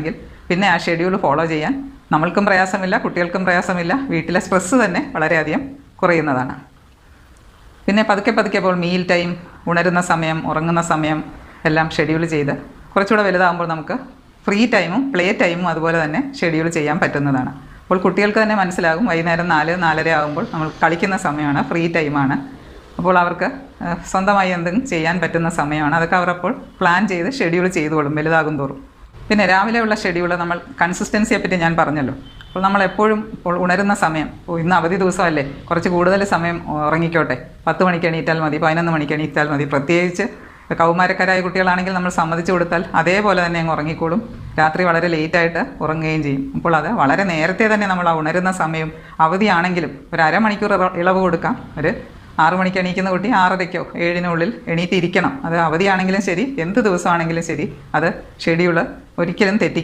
ചെയ്യുകയാണെങ്കിൽ പിന്നെ ആ ഷെഡ്യൂൾ ഫോളോ ചെയ്യാൻ നമ്മൾക്കും പ്രയാസമില്ല, കുട്ടികൾക്കും പ്രയാസമില്ല, വീട്ടിലെ സ്ട്രെസ്സ് തന്നെ വളരെയധികം കുറയുന്നതാണ്. പിന്നെ പതുക്കെ ഇപ്പോൾ മീൽ ടൈം, ഉണരുന്ന സമയം, ഉറങ്ങുന്ന സമയം എല്ലാം ഷെഡ്യൂൾ ചെയ്ത് കുറച്ചുകൂടെ വലുതാകുമ്പോൾ നമുക്ക് ഫ്രീ ടൈമും പ്ലേ ടൈമും അതുപോലെ തന്നെ ഷെഡ്യൂൾ ചെയ്യാൻ പറ്റുന്നതാണ്. അപ്പോൾ കുട്ടികൾക്ക് തന്നെ മനസ്സിലാകും വൈകുന്നേരം 4-4:30 ആകുമ്പോൾ നമ്മൾ കളിക്കുന്ന സമയമാണ്, ഫ്രീ ടൈമാണ്. അപ്പോൾ അവർക്ക് സ്വന്തമായി എന്തെങ്കിലും ചെയ്യാൻ പറ്റുന്ന സമയമാണ്. അതൊക്കെ അവർ അപ്പോൾ പ്ലാൻ ചെയ്ത് ഷെഡ്യൂൾ ചെയ്തോളും വലുതാകും തോറും. പിന്നെ രാവിലെയുള്ള ഷെഡ്യൂൾ നമ്മൾ കൺസിസ്റ്റൻസിയെ പറ്റി ഞാൻ പറഞ്ഞല്ലോ. അപ്പോൾ നമ്മളെപ്പോഴും ഇപ്പോൾ ഉണരുന്ന സമയം, ഇന്ന് അവധി ദിവസമല്ലേ, കുറച്ച് കൂടുതൽ സമയം ഉറങ്ങിക്കോട്ടെ, 10 മണിക്ക് എണീറ്റാൽ മതി, 11 മണിക്ക് എണീറ്റാൽ മതി. പ്രത്യേകിച്ച് കൗമാരക്കാരായ കുട്ടികളാണെങ്കിൽ നമ്മൾ സമ്മതിച്ചു കൊടുത്താൽ അതേപോലെ തന്നെ അങ്ങ് ഉറങ്ങിക്കോളും. രാത്രി വളരെ ലേറ്റായിട്ട് ഉറങ്ങുകയും ചെയ്യും. അപ്പോൾ അത് വളരെ നേരത്തെ തന്നെ നമ്മൾ ആ ഉണരുന്ന സമയം, അവധിയാണെങ്കിലും ഒരു അരമണിക്കൂർ ഇളവ് കൊടുക്കാം. ഒരു 6 മണിക്ക് എണീക്കുന്ന കുട്ടി 6:30-ക്കോ 7-നുള്ളിൽ എണീറ്റിരിക്കണം. അത് അവധിയാണെങ്കിലും ശരി, എന്ത് ദിവസമാണെങ്കിലും ശരി, അത് ഷെഡ്യൂൾ ഒരിക്കലും തെറ്റിക്കും.